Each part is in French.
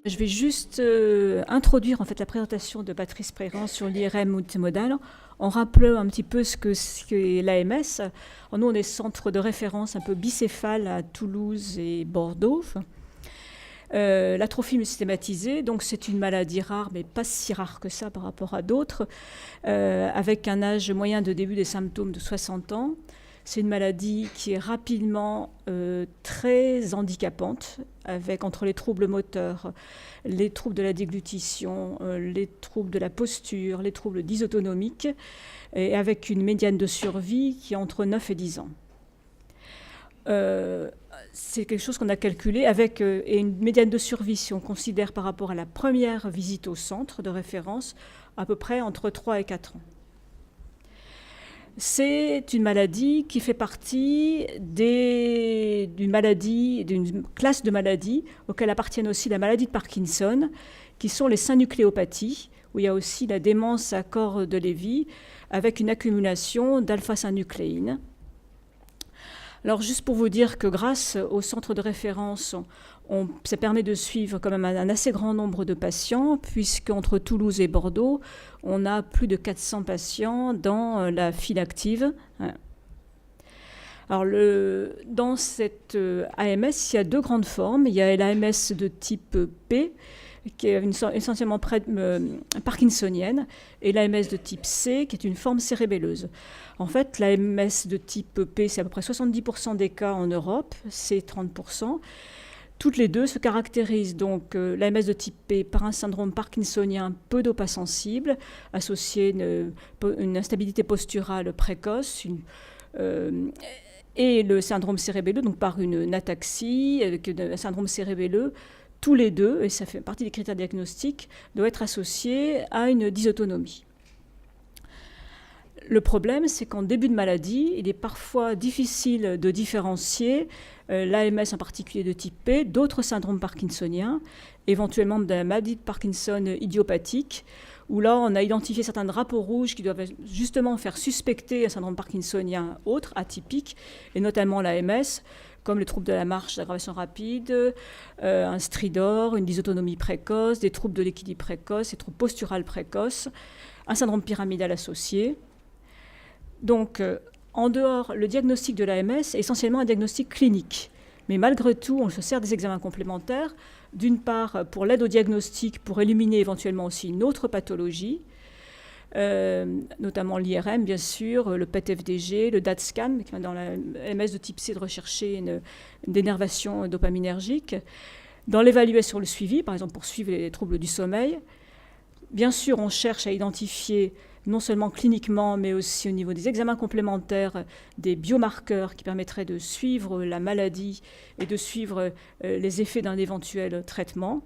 Je vais juste introduire en fait la présentation de Patrice Prérand sur l'IRM multimodal en rappelant un petit peu ce qu'est l'AMS. Nous, on est centre de référence un peu bicéphale à Toulouse et Bordeaux. L'atrophie systématisée, donc c'est une maladie rare, mais pas si rare que ça par rapport à d'autres, avec un âge moyen de début des symptômes de 60 ans. C'est une maladie qui est rapidement très handicapante, avec entre les troubles moteurs, les troubles de la déglutition, les troubles de la posture, les troubles dysautonomiques, et avec une médiane de survie qui est entre 9 et 10 ans. C'est quelque chose qu'on a calculé avec et une médiane de survie, si on considère par rapport à la première visite au centre de référence, à peu près entre 3 et 4 ans. C'est une maladie qui fait partie d'une classe de maladies auxquelles appartiennent aussi la maladie de Parkinson, qui sont les synucléopathies, où il y a aussi la démence à corps de Lévy, avec une accumulation d'alpha-synucléine. Alors juste pour vous dire que grâce au centre de référence, ça permet de suivre quand même un assez grand nombre de patients, puisqu'entre Toulouse et Bordeaux, on a plus de 400 patients dans la file active. Alors dans cette AMS, il y a deux grandes formes. Il y a l'AMS de type P, qui est essentiellement parkinsonienne, et l'AMS de type C, qui est une forme cérébelleuse. En fait, l'AMS de type P, c'est à peu près 70% des cas en Europe, C 30%. Toutes les deux se caractérisent donc l'AMS de type P par un syndrome parkinsonien peu dopasensible, associé à une instabilité posturale précoce, et le syndrome cérébelleux, donc par une ataxie, avec un syndrome cérébelleux. Tous les deux, et ça fait partie des critères diagnostiques, doivent être associés à une dysautonomie. Le problème, c'est qu'en début de maladie, il est parfois difficile de différencier l'AMS en particulier de type P, d'autres syndromes parkinsoniens, éventuellement de la maladie de Parkinson idiopathique, où là, on a identifié certains drapeaux rouges qui doivent justement faire suspecter un syndrome parkinsonien autre, atypique, et notamment l'AMS, comme les troubles de la marche d'aggravation rapide, un stridor, une dysautonomie précoce, des troubles de l'équilibre précoce, des troubles posturales précoces, un syndrome pyramidal associé. Donc, en dehors, le diagnostic de l'AMS est essentiellement un diagnostic clinique. Mais malgré tout, on se sert des examens complémentaires, d'une part pour l'aide au diagnostic, pour éliminer éventuellement aussi une autre pathologie, notamment l'IRM, bien sûr, le PET-FDG, le DAT-scan, qui dans la MS de type C de rechercher une dénervation dopaminergique. Dans l'évaluation, le suivi, par exemple pour suivre les troubles du sommeil, bien sûr, on cherche à identifier non seulement cliniquement, mais aussi au niveau des examens complémentaires, des biomarqueurs qui permettraient de suivre la maladie et de suivre les effets d'un éventuel traitement.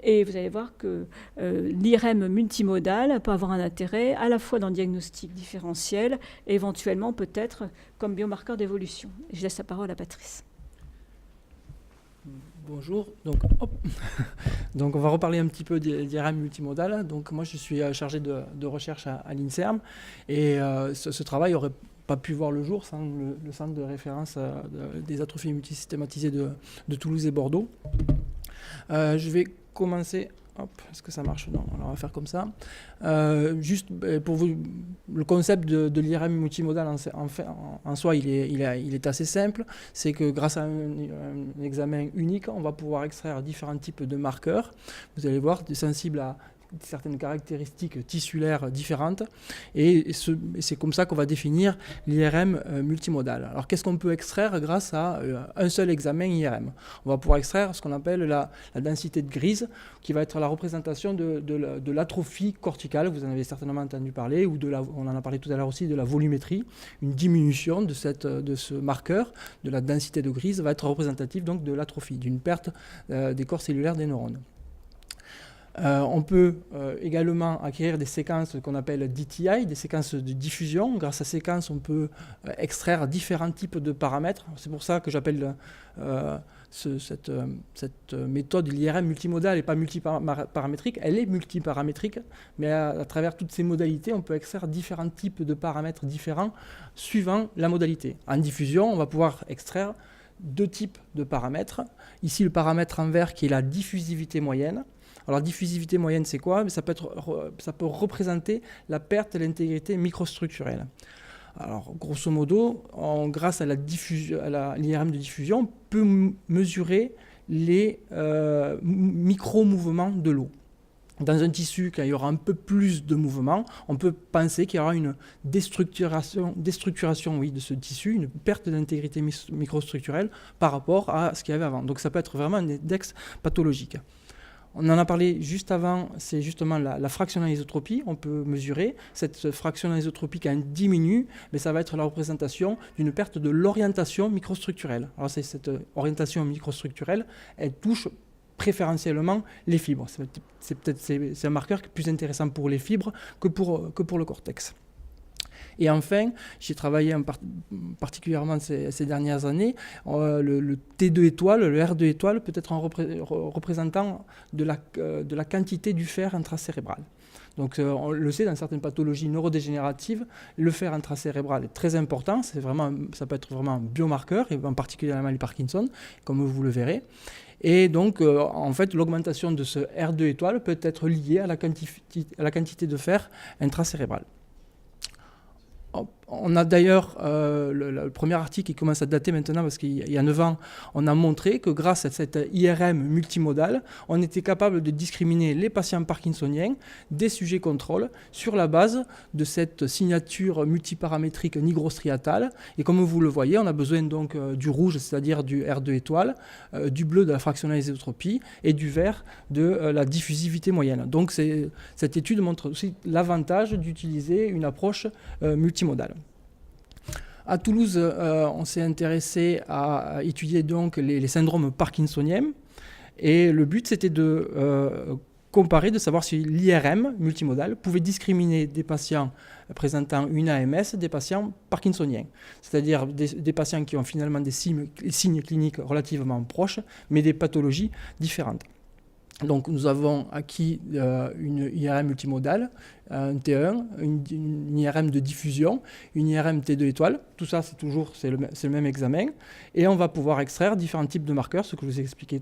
Et vous allez voir que l'IRM multimodal peut avoir un intérêt à la fois dans le diagnostic différentiel et éventuellement peut-être comme biomarqueur d'évolution. Je laisse la parole à Patrice. Bonjour, donc on va reparler un petit peu d'IRM multimodal. Donc moi je suis chargé de recherche à l'INSERM et ce travail n'aurait pas pu voir le jour sans le centre de référence des atrophies multisystématisées de Toulouse et Bordeaux. Je vais commencer. Hop, est-ce que ça marche? Non, alors on va faire comme ça. Juste pour vous, le concept de l'IRM multimodal en soi, il est assez simple. C'est que grâce à un examen unique, on va pouvoir extraire différents types de marqueurs. Vous allez voir, sensibles à certaines caractéristiques tissulaires différentes et c'est comme ça qu'on va définir l'IRM multimodal. Alors qu'est-ce qu'on peut extraire grâce à un seul examen IRM? On va pouvoir extraire ce qu'on appelle la densité de grise qui va être la représentation de l'atrophie corticale, vous en avez certainement entendu parler, ou on en a parlé tout à l'heure aussi, de la volumétrie. Une diminution de ce marqueur de la densité de grise va être représentative donc de l'atrophie, d'une perte des corps cellulaires des neurones. On peut également acquérir des séquences qu'on appelle DTI, des séquences de diffusion. Grâce à ces séquences, on peut extraire différents types de paramètres. C'est pour ça que j'appelle cette méthode l'IRM multimodale et pas multiparamétrique. Elle est multiparamétrique, mais à travers toutes ces modalités, on peut extraire différents types de paramètres différents suivant la modalité. En diffusion, on va pouvoir extraire deux types de paramètres. Ici, le paramètre en vert qui est la diffusivité moyenne. Alors, diffusivité moyenne, c'est quoi? Ça peut représenter la perte de l'intégrité microstructurelle. Alors, grosso modo, grâce à l'IRM de diffusion, on peut mesurer les micro-mouvements de l'eau. Dans un tissu, quand il y aura un peu plus de mouvement, on peut penser qu'il y aura une déstructuration de ce tissu, une perte d'intégrité microstructurelle par rapport à ce qu'il y avait avant. Donc ça peut être vraiment un index pathologique. On en a parlé juste avant, c'est justement la fraction d'anisotropie. On peut mesurer cette fraction d'anisotropie quand elle diminue, mais ça va être la représentation d'une perte de l'orientation microstructurelle. Alors cette orientation microstructurelle, elle touche préférentiellement les fibres. C'est un marqueur plus intéressant pour les fibres que pour le cortex. Et enfin, j'ai travaillé particulièrement ces dernières années, le T2 étoile, le R2 étoile peut être un représentant de la quantité du fer intracérébral. Donc on le sait, dans certaines pathologies neurodégénératives, le fer intracérébral est très important, ça peut être vraiment un biomarqueur, et en particulier les Parkinson, comme vous le verrez. Et donc, en fait, l'augmentation de ce R2 étoile peut être liée à la quantité de fer intracérébral. On a d'ailleurs le premier article qui commence à dater maintenant parce qu'il y a 9 ans, on a montré que grâce à cette IRM multimodale, on était capable de discriminer les patients parkinsoniens des sujets contrôle sur la base de cette signature multiparamétrique nigrostriatale. Et comme vous le voyez, on a besoin donc du rouge, c'est-à-dire du R2 étoile, du bleu de la fraction d'anisotropie et du vert de la diffusivité moyenne. Donc cette étude montre aussi l'avantage d'utiliser une approche multimodale. À Toulouse, on s'est intéressé à étudier donc les syndromes parkinsoniens et le but c'était de comparer, de savoir si l'IRM multimodale pouvait discriminer des patients présentant une AMS des patients parkinsoniens, c'est-à-dire des patients qui ont finalement des signes cliniques relativement proches mais des pathologies différentes. Donc nous avons acquis une IRM multimodale, un T1, une IRM de diffusion, une IRM T2 étoile. Tout ça, c'est le même examen. Et on va pouvoir extraire différents types de marqueurs, ce que je vous ai expliqué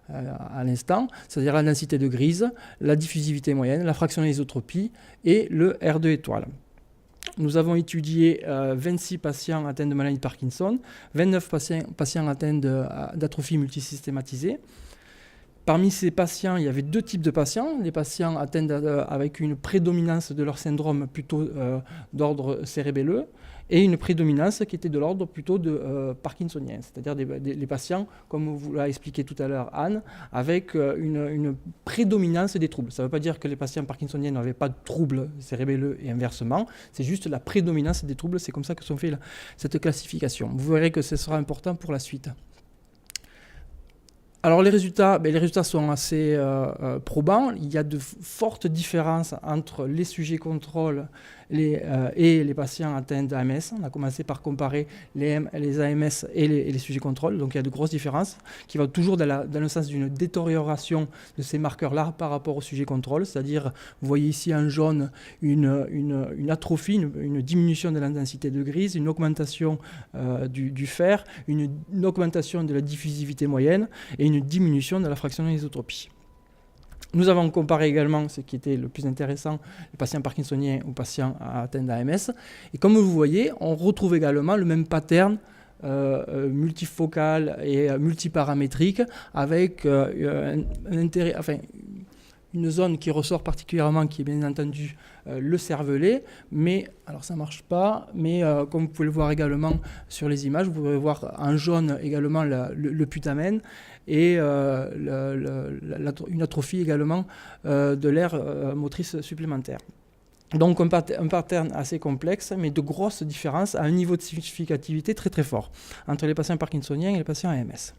à l'instant, c'est-à-dire la densité de grise, la diffusivité moyenne, la fraction d'anisotropie et le R2 étoile. Nous avons étudié 26 patients atteints de maladie de Parkinson, 29 patients atteints d'atrophie multisystématisée. Parmi ces patients, il y avait deux types de patients. Les patients atteints avec une prédominance de leur syndrome plutôt d'ordre cérébelleux et une prédominance qui était de l'ordre plutôt de parkinsonien, c'est-à-dire les patients, comme vous l'a expliqué tout à l'heure Anne, avec une prédominance des troubles. Ça ne veut pas dire que les patients parkinsoniens n'avaient pas de troubles cérébelleux et inversement, c'est juste la prédominance des troubles, c'est comme ça que sont fait cette classification. Vous verrez que ce sera important pour la suite. Alors les résultats sont assez probants. Il y a de fortes différences entre les sujets contrôle et les patients atteints d'AMS. On a commencé par comparer les AMS et les sujets contrôle. Donc il y a de grosses différences qui vont toujours dans le sens d'une détérioration de ces marqueurs-là par rapport au sujet contrôle. C'est-à-dire, vous voyez ici en jaune une atrophie, une diminution de l'intensité de grise, une augmentation du fer, une augmentation de la diffusivité moyenne et une diminution de la fraction d'anisotropie. Nous avons comparé également, ce qui était le plus intéressant, les patients parkinsoniens aux patients atteints d'AMS. Et comme vous voyez, on retrouve également le même pattern multifocal et multiparamétrique avec une zone qui ressort particulièrement, qui est bien entendu le cervelet, mais, alors ça ne marche pas, mais comme vous pouvez le voir également sur les images, vous pouvez voir en jaune également le putamen et une atrophie également de l'aire motrice supplémentaire. Donc un pattern assez complexe, mais de grosses différences à un niveau de significativité très très fort entre les patients parkinsoniens et les patients AMS.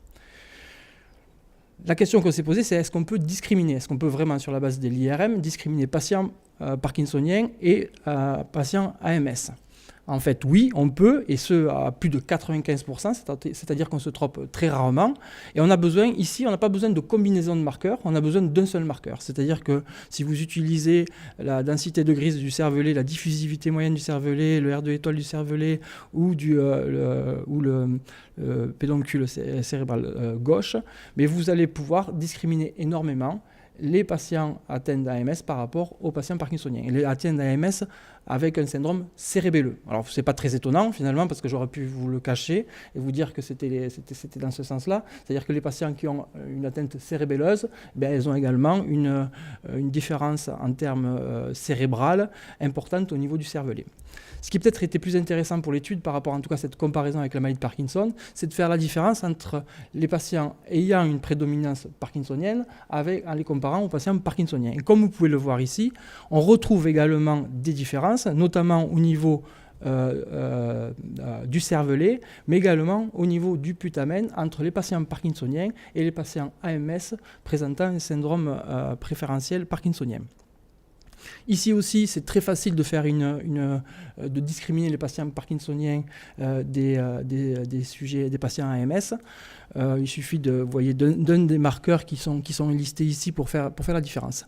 La question qu'on s'est posée, c'est est-ce qu'on peut discriminer, est-ce qu'on peut vraiment, sur la base de l'IRM, discriminer patients parkinsoniens et patients AMS? En fait, oui, on peut, et ce à plus de 95%, c'est-à-dire qu'on se trompe très rarement. Et on a besoin, ici, on n'a pas besoin de combinaison de marqueurs, on a besoin d'un seul marqueur. C'est-à-dire que si vous utilisez la densité de grise du cervelet, la diffusivité moyenne du cervelet, le R2 étoile du cervelet ou le pédoncule cérébral gauche, mais vous allez pouvoir discriminer énormément les patients atteints d'AMS par rapport aux patients parkinsoniens. Et les atteints d'AMS avec un syndrome cérébelleux. Alors, ce n'est pas très étonnant, finalement, parce que j'aurais pu vous le cacher et vous dire que c'était dans ce sens-là. C'est-à-dire que les patients qui ont une atteinte cérébelleuse, elles ont également une différence en termes cérébral importante au niveau du cervelet. Ce qui peut-être était plus intéressant pour l'étude par rapport en tout cas à cette comparaison avec la maladie de Parkinson, c'est de faire la différence entre les patients ayant une prédominance parkinsonienne en les comparant aux patients parkinsoniens. Et comme vous pouvez le voir ici, on retrouve également des différences, notamment au niveau du cervelet, mais également au niveau du putamen entre les patients parkinsoniens et les patients AMS présentant un syndrome préférentiel parkinsonien. Ici aussi, c'est très facile de faire de discriminer les patients parkinsoniens des patients AMS. Il suffit d'un des marqueurs qui sont listés ici pour faire la différence.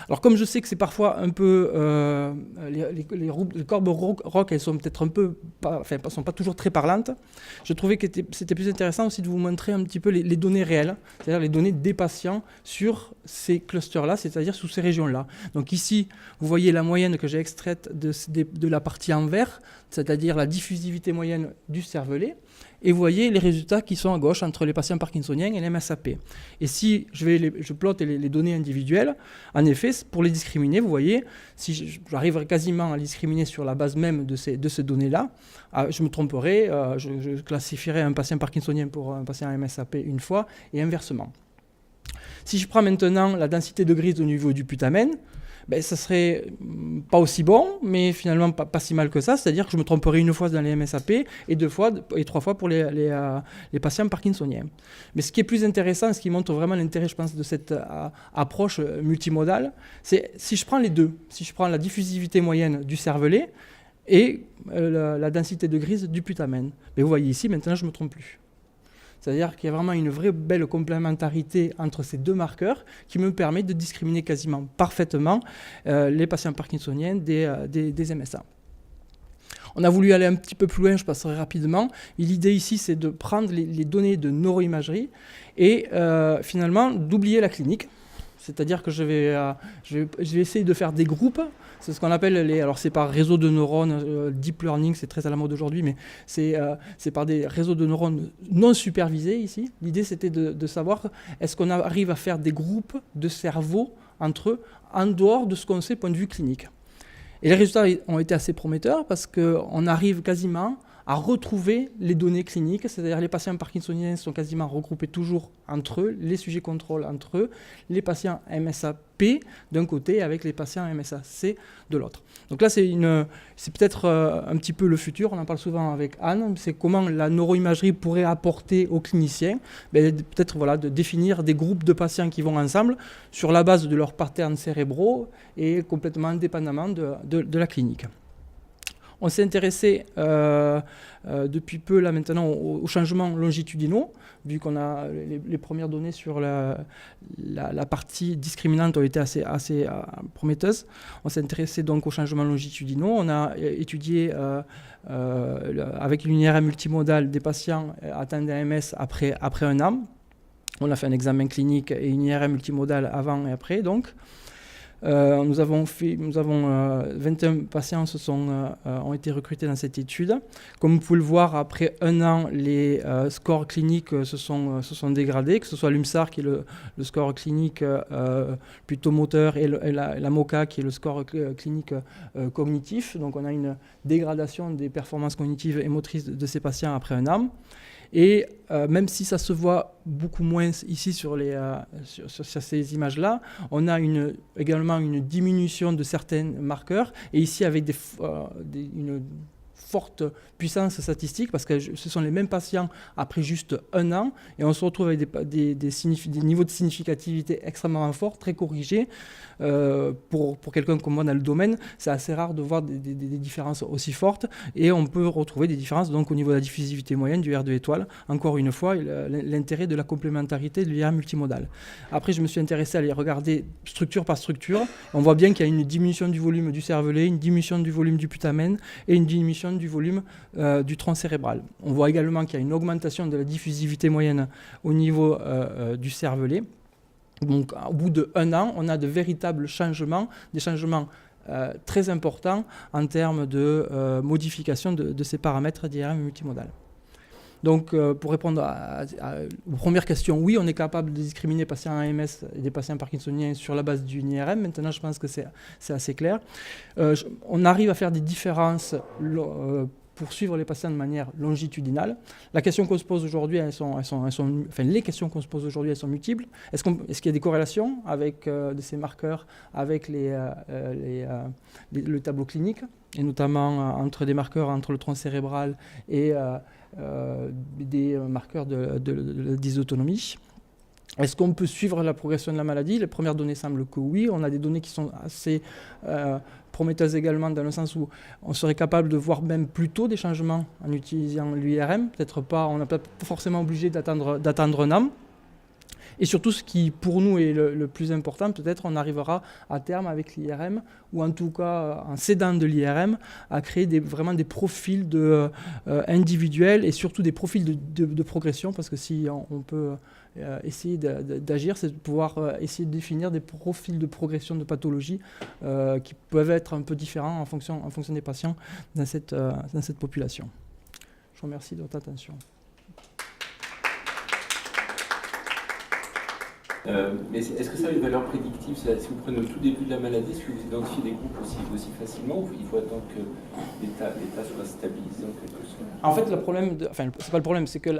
Alors comme je sais que c'est parfois un peu les courbes ROC, elles sont peut-être sont pas toujours très parlantes. Je trouvais que c'était plus intéressant aussi de vous montrer un petit peu les données réelles, c'est-à-dire les données des patients sur ces clusters-là, c'est-à-dire sous ces régions-là. Donc ici, vous voyez la moyenne que j'ai extraite de la partie en vert, c'est-à-dire la diffusivité moyenne du cervelet. Et vous voyez les résultats qui sont à gauche entre les patients parkinsoniens et les MSAP. Et si je plotte les données individuelles, en effet, pour les discriminer, vous voyez, si j'arrive quasiment à les discriminer sur la base même de ces données-là, je me tromperai, je classifierai un patient parkinsonien pour un patient MSAP une fois, et inversement. Si je prends maintenant la densité de grise au niveau du putamen, ça serait pas aussi bon, mais finalement pas si mal que ça, c'est-à-dire que je me tromperai une fois dans les MSAP et 3 fois pour les patients parkinsoniens. Mais ce qui est plus intéressant, ce qui montre vraiment l'intérêt, je pense, de cette approche multimodale, c'est si je prends les deux, si je prends la diffusivité moyenne du cervelet et la densité de grise du putamen. Mais vous voyez ici, maintenant, je ne me trompe plus. C'est-à-dire qu'il y a vraiment une vraie belle complémentarité entre ces deux marqueurs qui me permet de discriminer quasiment parfaitement les patients parkinsoniens des MSA. On a voulu aller un petit peu plus loin, je passerai rapidement. L'idée ici, c'est de prendre les données de neuroimagerie et finalement d'oublier la clinique. C'est-à-dire que je vais essayer de faire des groupes. C'est ce qu'on appelle alors c'est par réseau de neurones, deep learning, c'est très à la mode aujourd'hui, mais c'est par des réseaux de neurones non supervisés ici. L'idée c'était de savoir est-ce qu'on arrive à faire des groupes de cerveaux entre eux en dehors de ce qu'on sait point de vue clinique. Et les résultats ont été assez prometteurs parce qu'on arrive quasiment à retrouver les données cliniques, c'est-à-dire les patients parkinsoniens sont quasiment regroupés toujours entre eux, les sujets contrôle entre eux, les patients MSAP d'un côté avec les patients MSAC de l'autre. Donc là, c'est peut-être un petit peu le futur, on en parle souvent avec Anne, c'est comment la neuroimagerie pourrait apporter aux cliniciens, peut-être de définir des groupes de patients qui vont ensemble sur la base de leurs patterns cérébraux et complètement indépendamment de la clinique. On s'est intéressé depuis peu là maintenant aux changements longitudinaux, vu qu'on a les premières données sur la partie discriminante ont été assez prometteuses. On s'est intéressé donc aux changements longitudinaux. On a étudié avec une IRM multimodale des patients atteints d'AMS après un an. On a fait un examen clinique et une IRM multimodale avant et après donc. Nous avons 21 patients ont été recrutés dans cette étude. Comme vous pouvez le voir, après un an, les scores cliniques se sont dégradés, que ce soit l'UMSAR qui est le score clinique plutôt moteur et la MoCA qui est le score clinique cognitif. Donc on a une dégradation des performances cognitives et motrices de ces patients après un an. Et même si ça se voit beaucoup moins ici sur ces images-là, on a également une diminution de certains marqueurs, et ici avec une forte puissance statistique parce que ce sont les mêmes patients après juste 1 an et on se retrouve avec des niveaux de significativité extrêmement forts, très corrigés. Pour quelqu'un comme moi dans le domaine, c'est assez rare de voir des différences aussi fortes et on peut retrouver des différences donc, au niveau de la diffusivité moyenne du R2 étoile. Encore une fois, l'intérêt de la complémentarité de l'IRM multimodal. Après, je me suis intéressé à aller regarder structure par structure. On voit bien qu'il y a une diminution du volume du cervelet, une diminution du volume du putamen et une diminution du volume du tronc cérébral. On voit également qu'il y a une augmentation de la diffusivité moyenne au niveau du cervelet. Donc, au bout d'1 an, on a de véritables changements, des changements très importants en termes de modification de ces paramètres d'IRM multimodal. Donc, pour répondre aux premières questions, oui, on est capable de discriminer des patients AMS et des patients parkinsoniens sur la base d'une IRM. Maintenant, je pense que c'est assez clair. On arrive à faire des différences pour suivre les patients de manière longitudinale. La question qu'on se pose aujourd'hui, les questions qu'on se pose aujourd'hui, elles sont multiples. Est-ce qu'il y a des corrélations avec ces marqueurs, avec le tableau clinique, et notamment entre des marqueurs entre le tronc cérébral et des marqueurs de dysautonomie? Est-ce qu'on peut suivre la progression de la maladie? Les premières données semblent que oui. On a des données qui sont assez prometteuses également, dans le sens où on serait capable de voir même plus tôt des changements en utilisant l'IRM. Peut-être pas, on n'a pas forcément obligé d'attendre un an. Et surtout, ce qui pour nous est le plus important, peut-être on arrivera à terme avec l'IRM, ou en tout cas en s'aidant de l'IRM, à créer vraiment des profils individuels et surtout des profils de progression, parce que si on peut essayer d'agir, c'est de pouvoir essayer de définir des profils de progression de pathologie qui peuvent être un peu différents en fonction des patients dans cette population. Je vous remercie de votre attention. Mais est-ce que ça a une valeur prédictive? Si vous prenez au tout début de la maladie, est-ce que vous identifiez des groupes aussi facilement, ou il faut attendre que l'état soit stabilisé en quelque sorte? En fait, c'est pas le problème, c'est que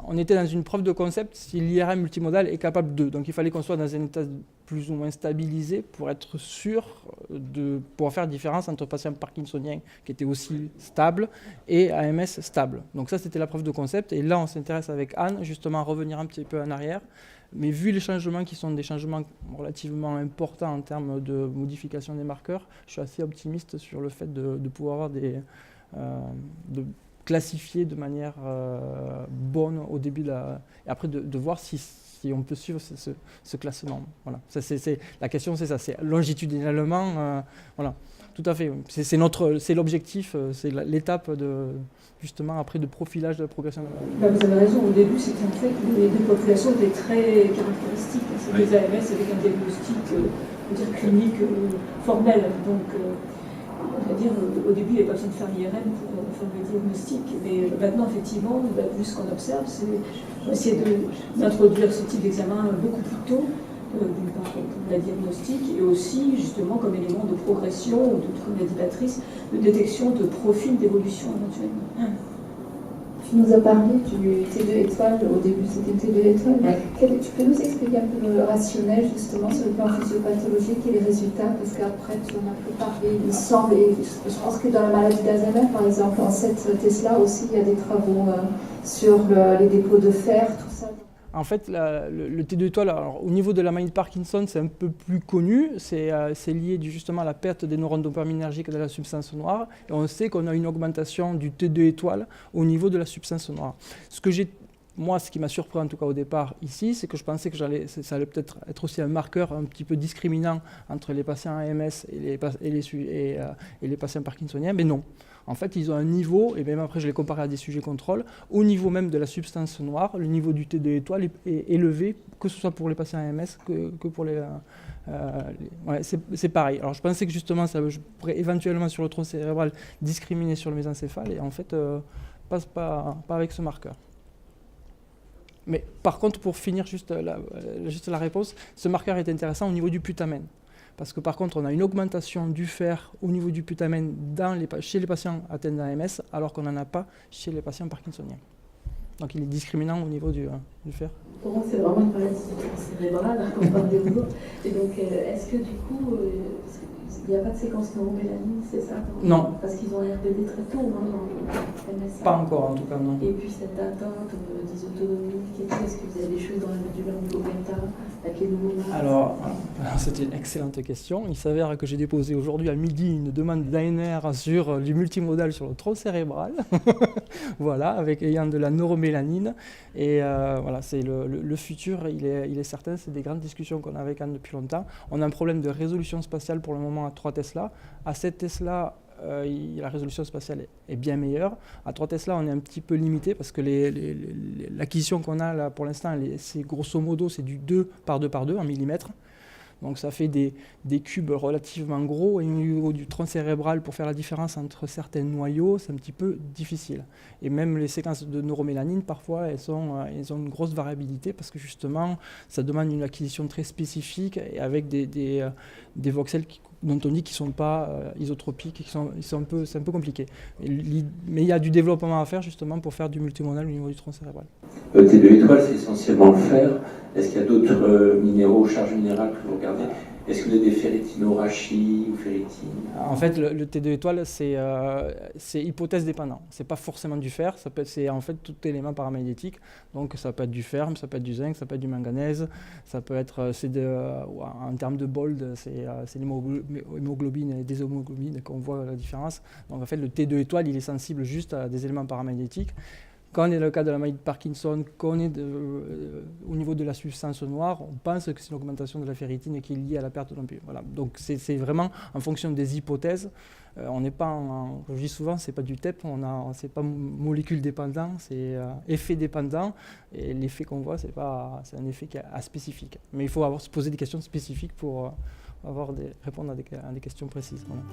on était dans une preuve de concept si l'IRM multimodal est capable de. Donc il fallait qu'on soit dans un état plus ou moins stabilisé pour être sûr de pouvoir faire la différence entre patient parkinsonien qui était aussi stable et AMS stable. Donc ça, c'était la preuve de concept. Et là, on s'intéresse avec Anne justement à revenir un petit peu en arrière. Mais vu les changements qui sont des changements relativement importants en termes de modification des marqueurs, je suis assez optimiste sur le fait de pouvoir avoir de classifier de manière bonne au début et après de voir si on peut suivre ce classement. Voilà. La question, c'est ça, c'est longitudinalement, voilà. Tout à fait. C'est l'objectif, c'est l'étape justement après de profilage de la progression de la maladie. Vous avez raison, au début c'était en fait les deux populations étaient très caractéristiques. C'est des AMS avec un diagnostic clinique formel. Donc on va dire au début il n'y avait pas besoin de faire l'IRM pour faire le diagnostic. Mais maintenant effectivement, vu ce qu'on observe, c'est essayer d'introduire ce type d'examen beaucoup plus tôt. D'une part pour la diagnostic et aussi justement comme élément de progression ou comme l'a dit Patrice, de détection de profils d'évolution éventuellement. Tu nous as parlé du T2 étoile, au début c'était T2 étoile. Tu peux nous expliquer un peu le rationnel justement sur le plan physiopathologique et les résultats, parce qu'après tu en as un peu parlé, il semble, et je pense que dans la maladie d'Alzheimer par exemple, en cette Tesla aussi il y a des travaux sur les dépôts de fer, tout ça. En fait, le T2 étoile, alors, au niveau de la maladie de Parkinson, c'est un peu plus connu. C'est lié justement à la perte des neurones dopaminergiques de la substance noire. Et on sait qu'on a une augmentation du T2 étoile au niveau de la substance noire. Ce qui m'a surpris en tout cas au départ ici, c'est que je pensais que ça allait peut-être être aussi un marqueur un petit peu discriminant entre les patients AMS et les patients parkinsoniens, mais non. En fait, ils ont un niveau, et même après je l'ai comparé à des sujets contrôle, au niveau même de la substance noire, le niveau du T2 étoile est élevé, que ce soit pour les patients AMS que pour les... c'est pareil. Alors je pensais que justement, je pourrais éventuellement sur le tronc cérébral discriminer sur le mésencéphale, et en fait, pas avec ce marqueur. Mais par contre, pour finir juste la réponse, ce marqueur est intéressant au niveau du putamen. Parce que par contre, on a une augmentation du fer au niveau du putamen chez les patients atteints d'AMS, alors qu'on n'en a pas chez les patients parkinsoniens. Donc il est discriminant au niveau du fer. Pour moi, c'est vraiment une maladie cérébrale, comme on parle des autres. Et donc, est-ce que du coup, vous Il n'y a pas de séquence neuromélanine, c'est ça? Non. Parce qu'ils ont RBD très tôt dans le MSA. Pas encore, en tout cas, non. Et puis cette atteinte dysautonomique, est-ce que vous avez des choses dans la médula oblongata avec les nouveaux masques? Alors, c'était une excellente question. Il s'avère que j'ai déposé aujourd'hui à midi une demande d'ANR sur du multimodal sur le tronc cérébral, voilà, avec ayant de la neuromélanine. Et voilà, c'est le futur, il est certain, c'est des grandes discussions qu'on a avec Anne depuis longtemps. On a un problème de résolution spatiale pour le moment à 3 Tesla. À 7 Tesla, la résolution spatiale est bien meilleure. À 3 Tesla, on est un petit peu limité parce que l'acquisition qu'on a là pour l'instant, c'est grosso modo c'est du 2 par 2 par 2 en millimètres. Donc ça fait des cubes relativement gros, et au niveau du tronc cérébral, pour faire la différence entre certains noyaux, c'est un petit peu difficile. Et même les séquences de neuromélanine, parfois, elles ont une grosse variabilité parce que justement, ça demande une acquisition très spécifique et avec des voxels dont on dit qu'ils ne sont pas isotropiques, c'est un peu compliqué. Mais il y a du développement à faire justement pour faire du multimodal au niveau du tronc cérébral. T2 étoile, c'est essentiellement le fer. Est-ce qu'il y a d'autres minéraux, charges minérales que vous regardez? Est-ce que vous avez des ferritino-rachis ou ferritine? En fait, le T2 étoile, c'est hypothèse dépendant. C'est pas forcément du fer, c'est en fait tout élément paramagnétique. Donc ça peut être du fer, ça peut être du zinc, ça peut être du manganèse, ça peut être, en termes de bold, c'est l'hémoglobine et les déshémoglobines qu'on voit la différence. Donc en fait, le T2 étoile, il est sensible juste à des éléments paramagnétiques. Quand on est dans le cas de la maladie de Parkinson, quand on est au niveau de la substance noire, on pense que c'est une augmentation de la ferritine qui est liée à la perte d'ampule. Voilà. Donc c'est vraiment en fonction des hypothèses. On n'est pas, je dis souvent, c'est pas du TEP, c'est pas molécule dépendant, c'est effet dépendant. Et l'effet qu'on voit, c'est un effet qui est aspécifique. Mais il faut se poser des questions spécifiques pour répondre à des questions précises. Voilà.